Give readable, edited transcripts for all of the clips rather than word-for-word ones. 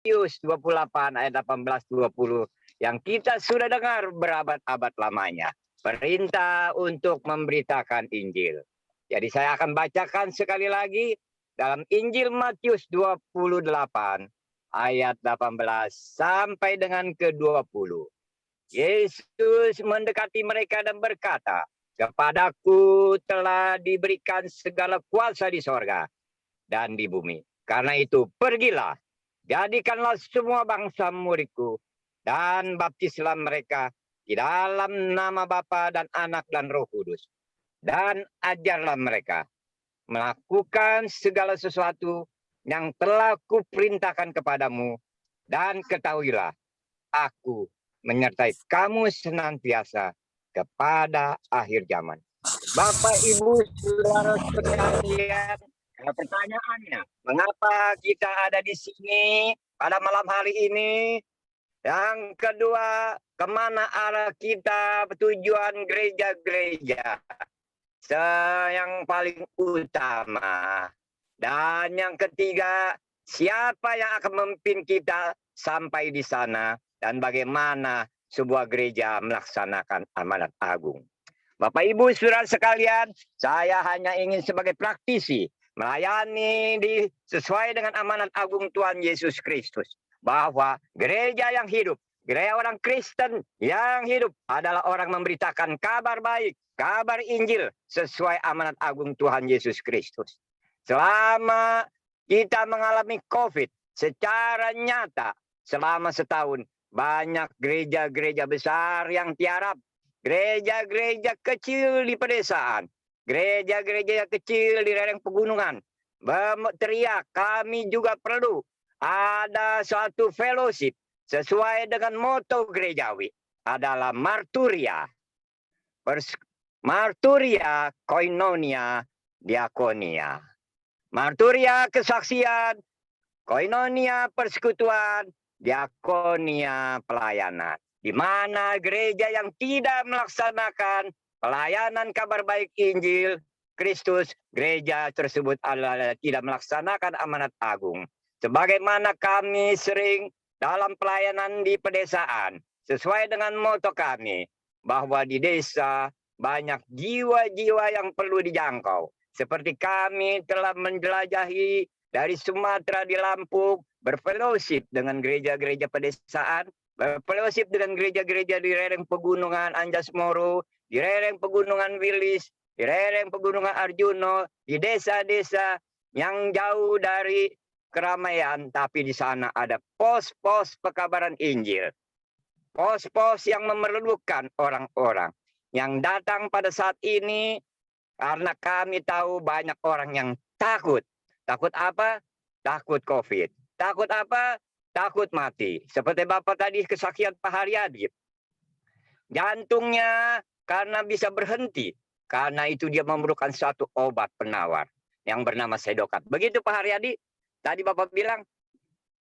Matius 28 ayat 18-20 yang kita sudah dengar berabad-abad lamanya. Perintah untuk memberitakan Injil. Jadi saya akan bacakan sekali lagi dalam Injil Matius 28 ayat 18 sampai dengan ke-20. Yesus mendekati mereka dan berkata, "Kepadaku telah diberikan segala kuasa di sorga dan di bumi. Karena itu pergilah, jadikanlah semua bangsa muridku, dan baptislah mereka di dalam nama Bapa dan Anak dan Roh Kudus. Dan ajarlah mereka melakukan segala sesuatu yang telah kuperintahkan kepadamu. Dan ketahuilah, aku menyertai kamu senantiasa kepada akhir zaman." Bapak, Ibu, Saudara sekalian, pertanyaannya, mengapa kita ada di sini pada malam hari ini? Yang kedua, kemana arah kita, tujuan gereja-gereja? Yang paling utama. Dan yang ketiga, siapa yang akan memimpin kita sampai di sana? Dan bagaimana sebuah gereja melaksanakan amanat agung? Bapak, Ibu, Saudara sekalian, saya hanya ingin sebagai praktisi melayani sesuai dengan amanat agung Tuhan Yesus Kristus. Bahwa gereja yang hidup, gereja orang Kristen yang hidup adalah orang memberitakan kabar baik, kabar Injil sesuai amanat agung Tuhan Yesus Kristus. Selama kita mengalami COVID secara nyata selama setahun, banyak gereja-gereja besar yang tiarap, gereja-gereja kecil di pedesaan, gereja-gereja kecil di lereng pegunungan teriak, kami juga perlu ada suatu fellowship sesuai dengan moto gerejawi adalah marturia. Marturia, koinonia, diakonia. Marturia, kesaksian. Koinonia, persekutuan. Diakonia, pelayanan. Di mana gereja yang tidak melaksanakan pelayanan kabar baik Injil Kristus, gereja tersebut adalah tidak melaksanakan amanat agung. Sebagaimana kami sering dalam pelayanan di pedesaan, sesuai dengan moto kami, bahwa di desa banyak jiwa-jiwa yang perlu dijangkau. Seperti kami telah menjelajahi dari Sumatera di Lampung, berfellowship dengan gereja-gereja pedesaan, berfellowship dengan gereja-gereja di lereng pegunungan Anjas Moro, di lereng pegunungan Wilis, di lereng pegunungan Arjuno, di desa-desa yang jauh dari keramaian, tapi di sana ada pos-pos pekabaran Injil. Pos-pos yang memerlukan orang-orang yang datang pada saat ini, karena kami tahu banyak orang yang takut. Takut apa? Takut COVID. Takut apa? Takut mati. Seperti Bapak tadi kesaksian Pak Haryadi. Jantungnya karena bisa berhenti. Karena itu dia memerlukan suatu obat penawar yang bernama sedokat. Begitu Pak Haryadi. Tadi Bapak bilang,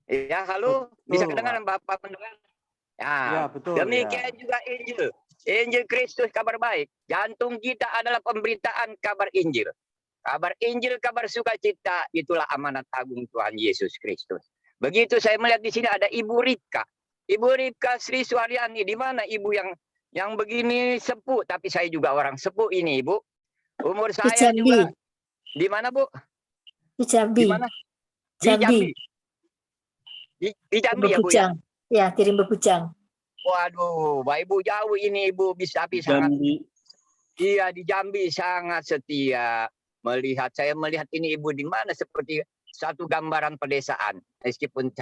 ya halo, betul, bisa kedengaran Bapak mendengar? Ya, betul. Demikian ya. Juga Injil. Injil Kristus kabar baik. Jantung kita adalah pemberitaan kabar Injil. Kabar Injil, kabar sukacita, itulah amanat agung Tuhan Yesus Kristus. Begitu saya melihat di sini ada Ibu Ripka. Ibu Ripka Sri Suharyani, di mana Ibu yang begini sepuh, tapi saya juga orang sepuh ini, Ibu. Umur saya juga. Di mana, Bu? Di Jambi. Di mana? Di Jambi. Di Jambi ya, Bu ya? Ya, di Rimba Bujang. Waduh, Mbak Ibu jauh ini, Ibu. Bisa sangat. Iya, di Jambi sangat setia. Saya melihat ini Ibu di mana seperti satu gambaran pedesaan. Meskipun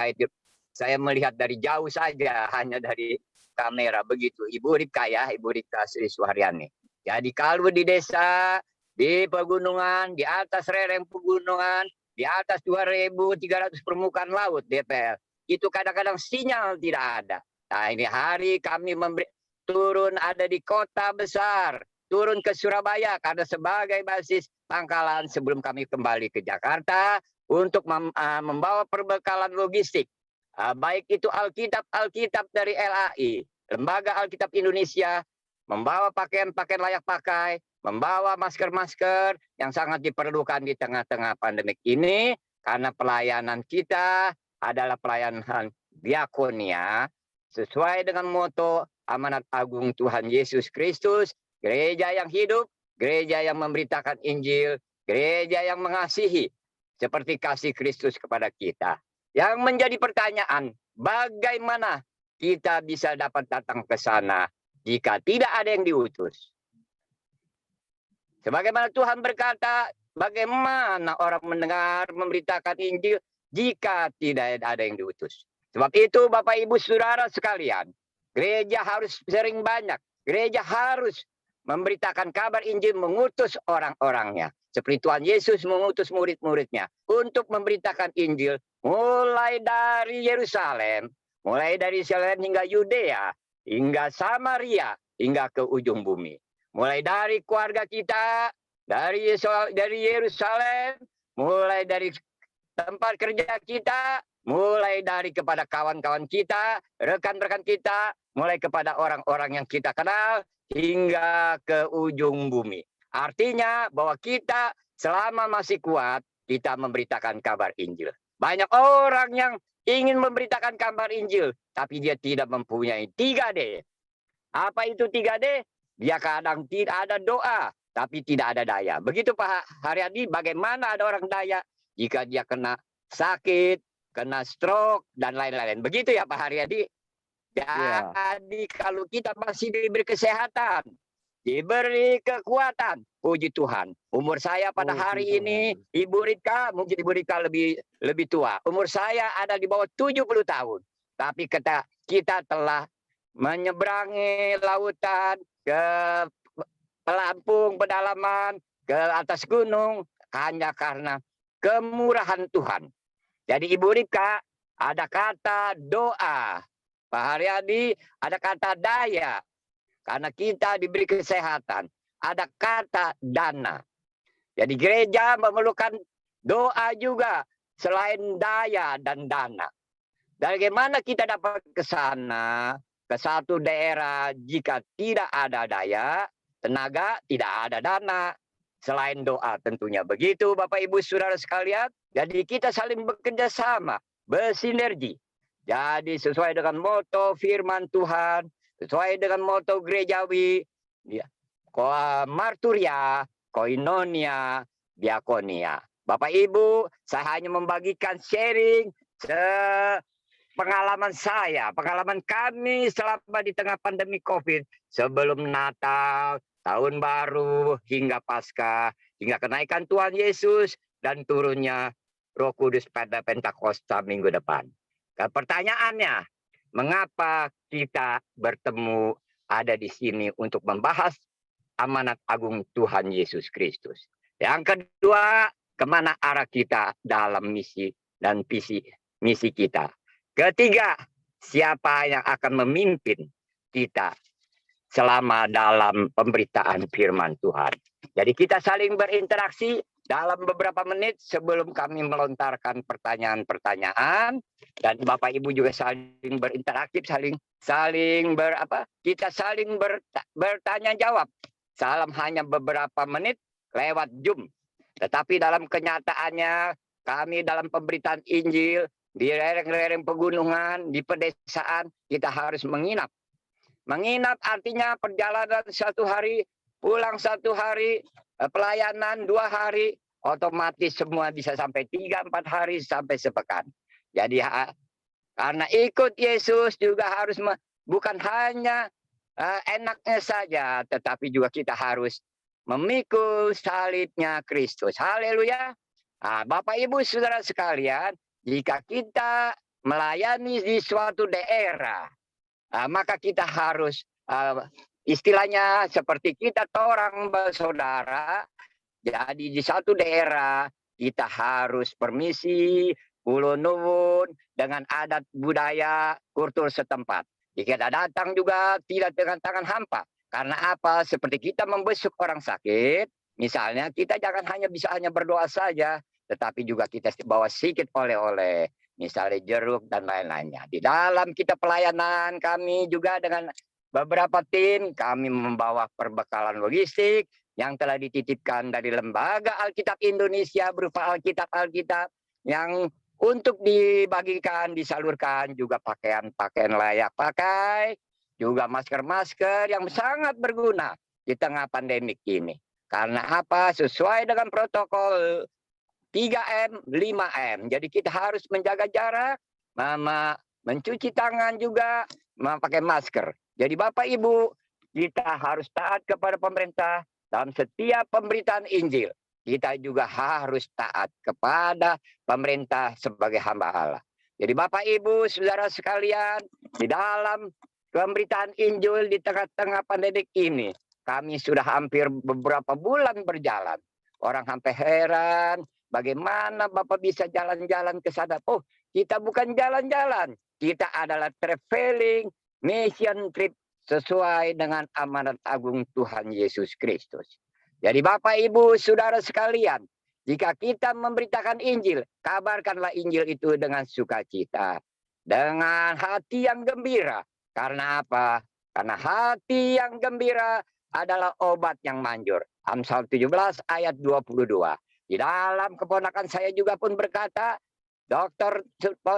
saya melihat dari jauh saja, hanya dari kamera. Begitu, Ibu Ripka ya, Ibu Ripka Sri Suharyani. Jadi kalau di desa, di pegunungan, di atas lereng pegunungan, di atas 2.300 permukaan laut DPL, itu kadang-kadang sinyal tidak ada. Nah ini hari kami turun ada di kota besar, turun ke Surabaya karena sebagai basis pangkalan sebelum kami kembali ke Jakarta untuk membawa perbekalan logistik. Baik itu Alkitab dari LAI, Lembaga Alkitab Indonesia, membawa pakaian-pakaian layak pakai, membawa masker-masker yang sangat diperlukan di tengah-tengah pandemik ini, karena pelayanan kita adalah pelayanan diakonia sesuai dengan moto amanat agung Tuhan Yesus Kristus, gereja yang hidup, gereja yang memberitakan Injil, gereja yang mengasihi seperti kasih Kristus kepada kita. Yang menjadi pertanyaan, bagaimana kita bisa dapat datang ke sana jika tidak ada yang diutus? Sebagaimana Tuhan berkata, bagaimana orang mendengar memberitakan Injil jika tidak ada yang diutus? Sebab itu Bapak Ibu Saudara sekalian, gereja harus sering banyak. Gereja harus memberitakan kabar Injil, mengutus orang-orangnya. Seperti Tuhan Yesus mengutus murid-muridnya untuk memberitakan Injil mulai dari Yerusalem, mulai dari Yerusalem hingga Yudea, hingga Samaria, hingga ke ujung bumi. Mulai dari keluarga kita, dari Yerusalem, mulai dari tempat kerja kita, mulai dari kepada kawan-kawan kita, rekan-rekan kita, mulai kepada orang-orang yang kita kenal, hingga ke ujung bumi. Artinya bahwa kita selama masih kuat, kita memberitakan kabar Injil. Banyak orang yang ingin memberitakan kabar Injil, tapi dia tidak mempunyai 3D. Apa itu 3D? Dia kadang tidak ada doa, tapi tidak ada daya. Begitu Pak Haryadi, bagaimana ada orang daya jika dia kena sakit, kena stroke, dan lain-lain. Begitu ya Pak Haryadi? Jadi kalau kita masih diberi kesehatan, diberi kekuatan, puji Tuhan. Umur saya pada hari ini, Ibu Rika, mungkin Ibu Rika lebih tua. Umur saya ada di bawah 70 tahun. Tapi kita telah menyeberangi lautan, ke pelampung pedalaman, ke atas gunung, hanya karena kemurahan Tuhan. Jadi Ibu Rika, ada kata doa. Pak Haryadi, ada kata daya. Karena kita diberi kesehatan. Ada kata dana. Jadi gereja memerlukan doa juga. Selain daya dan dana. Bagaimana kita dapat ke sana? Ke satu daerah jika tidak ada daya, tenaga, tidak ada dana. Selain doa tentunya. Begitu Bapak Ibu Saudara sekalian. Jadi kita saling bekerja sama. Bersinergi. Jadi sesuai dengan moto firman Tuhan. Sesuai dengan moto gerejawi. Marturia, koinonia, diakonia. Bapak Ibu, saya hanya membagikan sharing pengalaman saya, pengalaman kami selama di tengah pandemi COVID. Sebelum Natal, Tahun Baru, hingga Paskah, hingga kenaikan Tuhan Yesus, dan turunnya Roh Kudus pada Pentakosta minggu depan. Pertanyaannya, mengapa kita bertemu ada di sini untuk membahas amanat agung Tuhan Yesus Kristus? Yang kedua, kemana arah kita dalam misi dan visi misi kita? Ketiga, siapa yang akan memimpin kita selama dalam pemberitaan firman Tuhan? Jadi kita saling berinteraksi dalam beberapa menit sebelum kami melontarkan pertanyaan-pertanyaan, dan Bapak Ibu juga saling berinteraktif, kita saling bertanya jawab. Salam hanya beberapa menit lewat Zoom. Tetapi dalam kenyataannya kami dalam pemberitaan Injil di lereng-lereng pegunungan, di pedesaan, kita harus menginap. Menginap artinya perjalanan 1 hari, pulang 1 hari, pelayanan 2 hari, otomatis semua bisa sampai 3-4 hari sampai sepekan. Jadi karena ikut Yesus juga harus bukan hanya enaknya saja, tetapi juga kita harus memikul salibnya Kristus. Haleluya. Bapak Ibu Saudara sekalian, jika kita melayani di suatu daerah, maka kita harus istilahnya seperti kita orang bersaudara. Jadi di satu daerah kita harus permisi, ulun nuwun dengan adat budaya kultur setempat. Jika kita datang juga tidak dengan tangan hampa. Karena apa? Seperti kita membesuk orang sakit, misalnya kita jangan bisa hanya berdoa saja, tetapi juga kita bawa sedikit oleh-oleh, misalnya jeruk dan lain-lainnya. Di dalam kita pelayanan kami juga dengan beberapa tim, kami membawa perbekalan logistik yang telah dititipkan dari Lembaga Alkitab Indonesia berupa Alkitab yang untuk dibagikan, disalurkan juga pakaian-pakaian layak pakai, juga masker-masker yang sangat berguna di tengah pandemik ini. Karena apa? Sesuai dengan protokol 3M, 5M. Jadi kita harus menjaga jarak, mencuci tangan juga, memakai masker. Jadi Bapak Ibu, kita harus taat kepada pemerintah dalam setiap pemberitaan Injil. Kita juga harus taat kepada pemerintah sebagai hamba Allah. Jadi Bapak Ibu, saudara sekalian, di dalam pemberitaan Injil di tengah-tengah pandemik ini, kami sudah hampir beberapa bulan berjalan. Orang sampai heran, bagaimana Bapak bisa jalan-jalan ke sana? Oh, kita bukan jalan-jalan. Kita adalah traveling mission trip sesuai dengan amanat agung Tuhan Yesus Kristus. Jadi Bapak, Ibu, Saudara sekalian, jika kita memberitakan Injil, kabarkanlah Injil itu dengan sukacita. Dengan hati yang gembira. Karena apa? Karena hati yang gembira adalah obat yang manjur. Amsal 17 ayat 22. Di dalam keponakan saya juga pun berkata,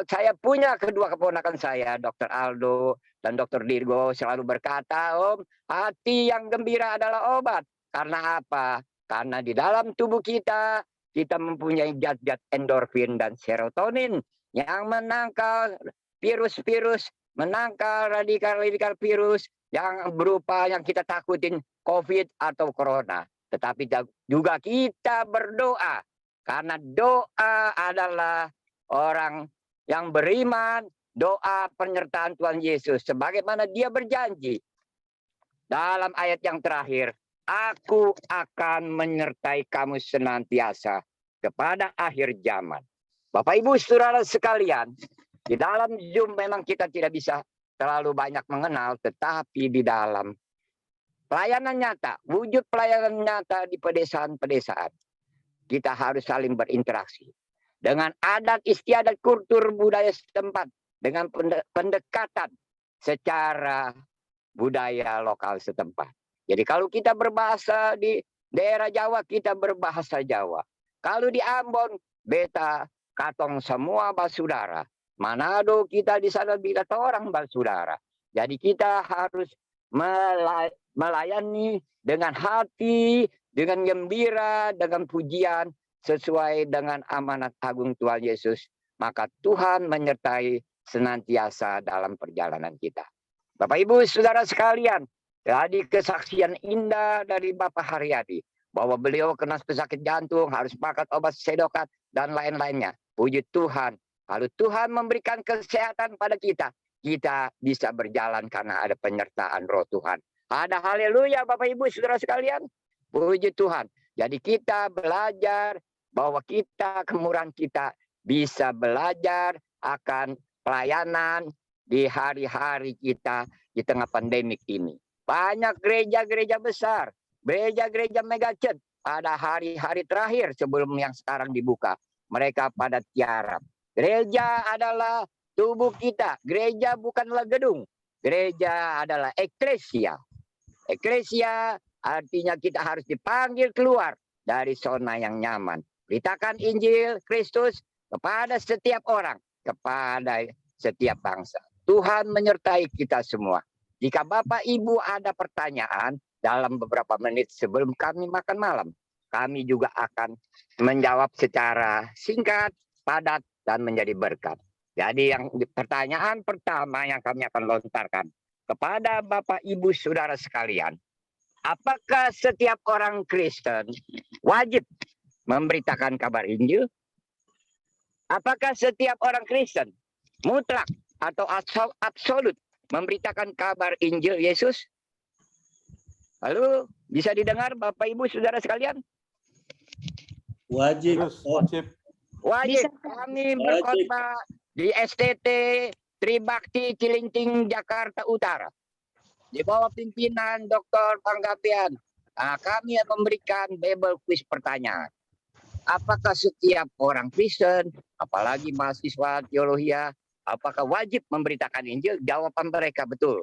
saya punya kedua keponakan saya, Dr. Aldo dan Dr. Dirgo selalu berkata, Om, hati yang gembira adalah obat. Karena apa? Karena di dalam tubuh kita mempunyai zat-zat endorfin dan serotonin yang menangkal virus-virus, menangkal radikal-radikal virus yang berupa yang kita takutin COVID atau Corona. Tetapi juga kita berdoa. Karena doa adalah orang yang beriman, doa penyertaan Tuhan Yesus. Sebagaimana dia berjanji dalam ayat yang terakhir, aku akan menyertai kamu senantiasa kepada akhir zaman. Bapak Ibu Saudara sekalian, di dalam Zoom memang kita tidak bisa terlalu banyak mengenal, tetapi di dalam pelayanan nyata, wujud pelayanan nyata di pedesaan-pedesaan, kita harus saling berinteraksi. Dengan adat istiadat kultur budaya setempat, dengan pendekatan secara budaya lokal setempat. Jadi kalau kita berbahasa di daerah Jawa, kita berbahasa Jawa. Kalau di Ambon, beta, katong semua basudara. Manado kita di sana bila orang basudara. Jadi kita harus melayani dengan hati, dengan gembira, dengan pujian, sesuai dengan amanat agung Tuhan Yesus. Maka Tuhan menyertai senantiasa dalam perjalanan kita. Bapak Ibu Saudara sekalian, tadi kesaksian indah dari Bapak Haryadi, bahwa beliau kena pesakit jantung, harus makan obat sedokat, dan lain-lainnya. Puji Tuhan, kalau Tuhan memberikan kesehatan pada kita, kita bisa berjalan karena ada penyertaan roh Tuhan. Ada haleluya Bapak Ibu Saudara sekalian. Puji Tuhan. Jadi kita belajar bahwa kita, kemurahan kita, bisa belajar akan pelayanan di hari-hari kita di tengah pandemik ini. Banyak gereja-gereja besar, gereja-gereja megachurch pada hari-hari terakhir sebelum yang sekarang dibuka. Mereka pada tiarap. Gereja adalah tubuh kita. Gereja bukanlah gedung. Gereja adalah eklesia. Eklesia artinya kita harus dipanggil keluar dari zona yang nyaman. Beritakan Injil Kristus kepada setiap orang, kepada setiap bangsa. Tuhan menyertai kita semua. Jika Bapak Ibu ada pertanyaan dalam beberapa menit sebelum kami makan malam, kami juga akan menjawab secara singkat, padat, dan menjadi berkat. Jadi yang pertanyaan pertama yang kami akan lontarkan kepada Bapak Ibu Saudara sekalian, apakah setiap orang Kristen wajib memberitakan kabar Injil? Apakah setiap orang Kristen mutlak atau absolut memberitakan kabar Injil Yesus? Lalu bisa didengar Bapak Ibu Saudara sekalian? Wajib. Wajib. Wajib. Kami berkhotbah di STT Tribakti Cilincing, Jakarta Utara. Di bawah pimpinan Dr. Panggabean, kami memberikan Bible quiz pertanyaan. Apakah setiap orang Kristen, apalagi mahasiswa teologi, apakah wajib memberitakan Injil? Jawaban mereka betul.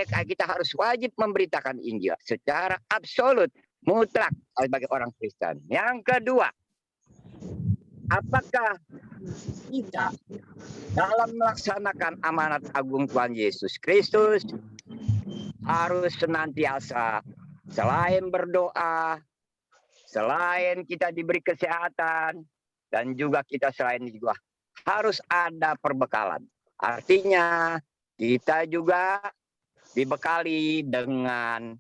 Kita harus wajib memberitakan Injil secara absolut, mutlak sebagai orang Kristen. Yang kedua, apakah kita dalam melaksanakan amanat agung Tuhan Yesus Kristus harus senantiasa selain berdoa, selain kita diberi kesehatan, dan juga kita selain juga harus ada perbekalan. Artinya kita juga dibekali dengan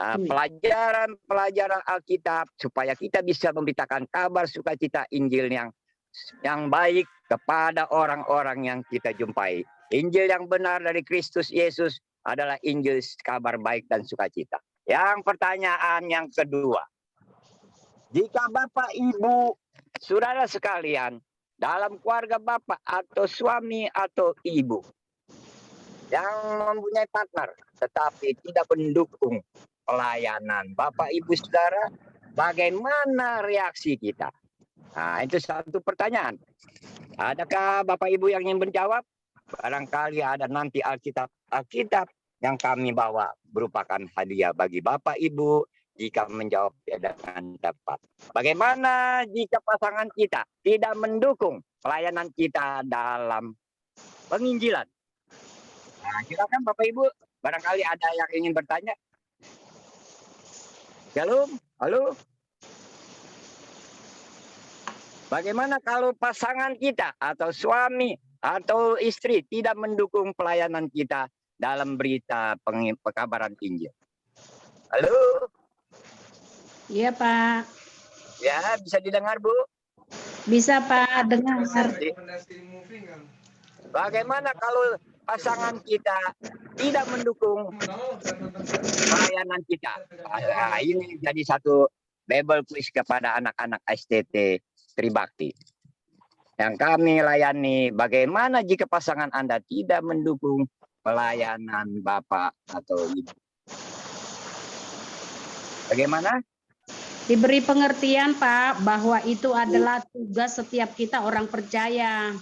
pelajaran-pelajaran Alkitab supaya kita bisa memberitakan kabar sukacita Injil yang baik kepada orang-orang yang kita jumpai. Injil yang benar dari Kristus Yesus adalah Injil kabar baik dan sukacita. Yang pertanyaan yang kedua, jika Bapak, Ibu, saudara sekalian, dalam keluarga Bapak atau suami atau ibu yang mempunyai partner tetapi tidak mendukung pelayanan Bapak, Ibu, saudara, bagaimana reaksi kita? Nah, itu satu pertanyaan. Adakah Bapak Ibu yang ingin menjawab? Barangkali ada nanti Alkitab yang kami bawa merupakan hadiah bagi Bapak Ibu jika menjawab dengan tepat. Bagaimana jika pasangan kita tidak mendukung pelayanan kita dalam penginjilan? Nah, silakan Bapak Ibu, barangkali ada yang ingin bertanya. Shalom, halo. Bagaimana kalau pasangan kita atau suami atau istri tidak mendukung pelayanan kita dalam berita pekabaran Injil? Halo? Iya, Pak. Ya, bisa didengar, Bu? Bisa, Pak, dengar. Bagaimana kalau pasangan kita tidak mendukung pelayanan kita? Nah, ini jadi satu Bible quiz kepada anak-anak STT Tribakti yang kami layani. Bagaimana jika pasangan Anda tidak mendukung pelayanan Bapak atau Ibu? Bagaimana? Diberi pengertian, Pak, bahwa itu adalah tugas setiap kita orang percaya.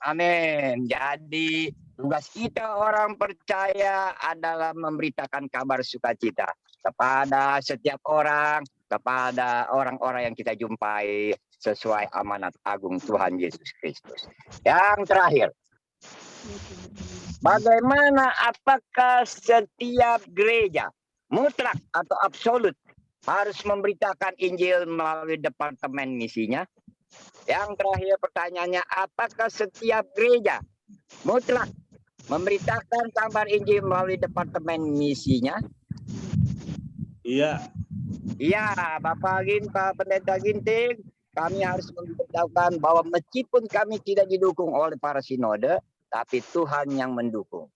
Amin. Jadi tugas kita orang percaya adalah memberitakan kabar sukacita kepada setiap orang, kepada orang-orang yang kita jumpai sesuai amanat agung Tuhan Yesus Kristus. Yang terakhir, bagaimana apakah setiap gereja mutlak atau absolut harus memberitakan Injil melalui departemen misinya? Yang terakhir pertanyaannya, apakah setiap gereja mutlak memberitakan kabar Injil melalui departemen misinya? Iya. Iya, Bapak Pendeta Ginting, kami harus memberitahukan bahwa meskipun kami tidak didukung oleh para sinode, tapi Tuhan yang mendukung.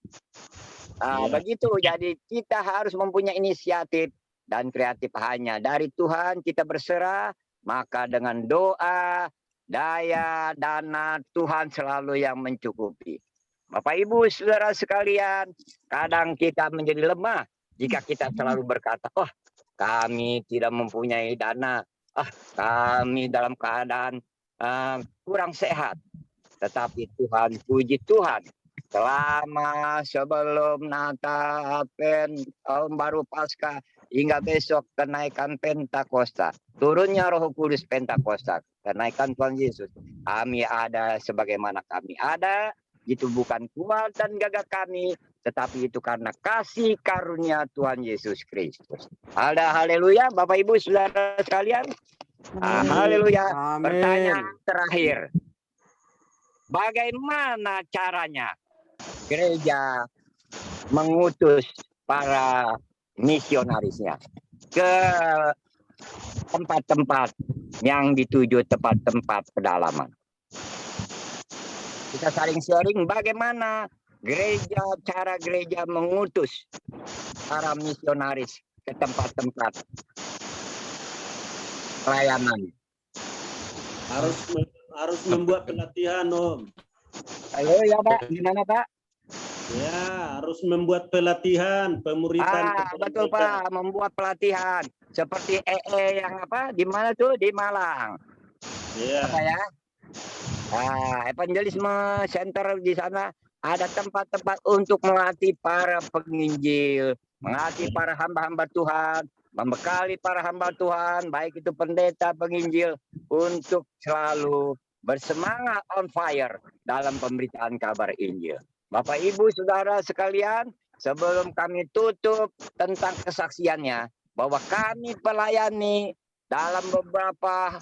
Begitu, jadi kita harus mempunyai inisiatif dan kreatif hanya dari Tuhan kita berserah, maka dengan doa, daya, dana, Tuhan selalu yang mencukupi. Bapak Ibu saudara sekalian, kadang kita menjadi lemah jika kita selalu berkata, oh kami tidak mempunyai dana, kami dalam keadaan kurang sehat. Tetapi Tuhan, puji Tuhan, selama sebelum Natal, tahun baru Paskah, hingga besok kenaikan Pentakosta, turunnya Roh Kudus Pentakosta, kenaikan Tuhan Yesus, kami ada sebagaimana kami ada. Itu bukan kuat dan gagah kami, tetapi itu karena kasih karunia Tuhan Yesus Kristus. Haleluya, Bapak Ibu saudara sekalian. Haleluya. Pertanyaan terakhir, bagaimana caranya gereja mengutus para misionarisnya ke tempat-tempat yang dituju, tempat-tempat pedalaman? Kita saling sharing bagaimana cara gereja mengutus para misionaris ke tempat-tempat pelayanan. Harus membuat pelatihan, Om. Halo ya Pak, gimana Pak? Ya, harus membuat pelatihan, pemuritan. Betul Pak, membuat pelatihan seperti yang apa? Di mana tuh? Di Malang. Iya. Apa ya? Evangelisme Center di sana ada tempat-tempat untuk melatih para penginjil, melatih para hamba-hamba Tuhan, membekali para hamba Tuhan, baik itu pendeta, penginjil, untuk selalu bersemangat on fire dalam pemberitaan kabar Injil. Bapak Ibu Saudara sekalian, sebelum kami tutup tentang kesaksiannya, bahwa kami pelayani dalam beberapa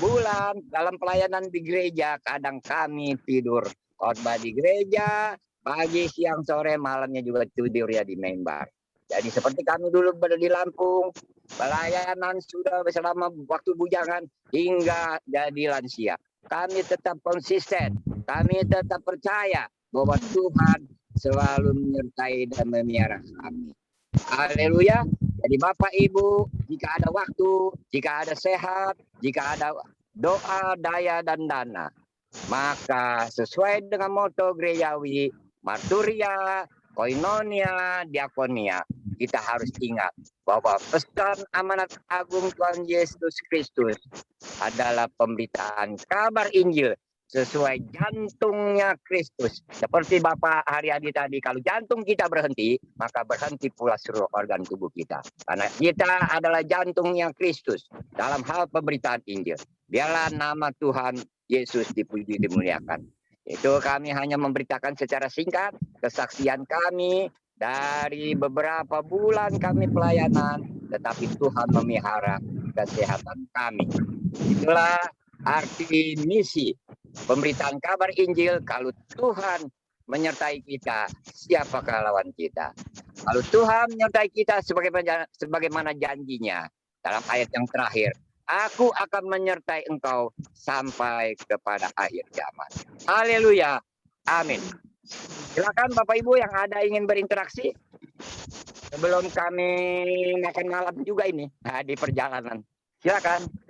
bulan dalam pelayanan di gereja, kadang kami tidur khotbah di gereja, pagi, siang, sore, malamnya juga tidur ya di mimbar. Jadi seperti kami dulu berada di Lampung, pelayanan sudah selama waktu bujangan hingga jadi lansia. Kami tetap konsisten, kami tetap percaya bahwa Tuhan selalu menyertai dan memelihara kami. Haleluya. Jadi Bapak Ibu, jika ada waktu, jika ada sehat, jika ada doa, daya, dan dana, maka sesuai dengan moto gerejawi, marturia, koinonia, diakonia, kita harus ingat bahwa pesan amanat agung Tuhan Yesus Kristus adalah pemberitaan kabar Injil sesuai jantungnya Kristus. Seperti Bapak Haryadi tadi, kalau jantung kita berhenti, maka berhenti pula seluruh organ tubuh kita. Karena kita adalah jantungnya Kristus dalam hal pemberitaan Injil. Biarlah nama Tuhan Yesus dipuji dimuliakan. Itu kami hanya memberitakan secara singkat kesaksian kami dari beberapa bulan kami pelayanan, tetapi Tuhan memelihara kesehatan kami. Itulah arti misi pemberitaan kabar Injil. Kalau Tuhan menyertai kita, siapakah lawan kita? Kalau Tuhan menyertai kita sebagaimana janjinya dalam ayat yang terakhir, aku akan menyertai engkau sampai kepada akhir zaman. Haleluya. Amin. Silakan Bapak Ibu yang ada ingin berinteraksi. Sebelum kami makan malam juga ini di perjalanan. Silakan.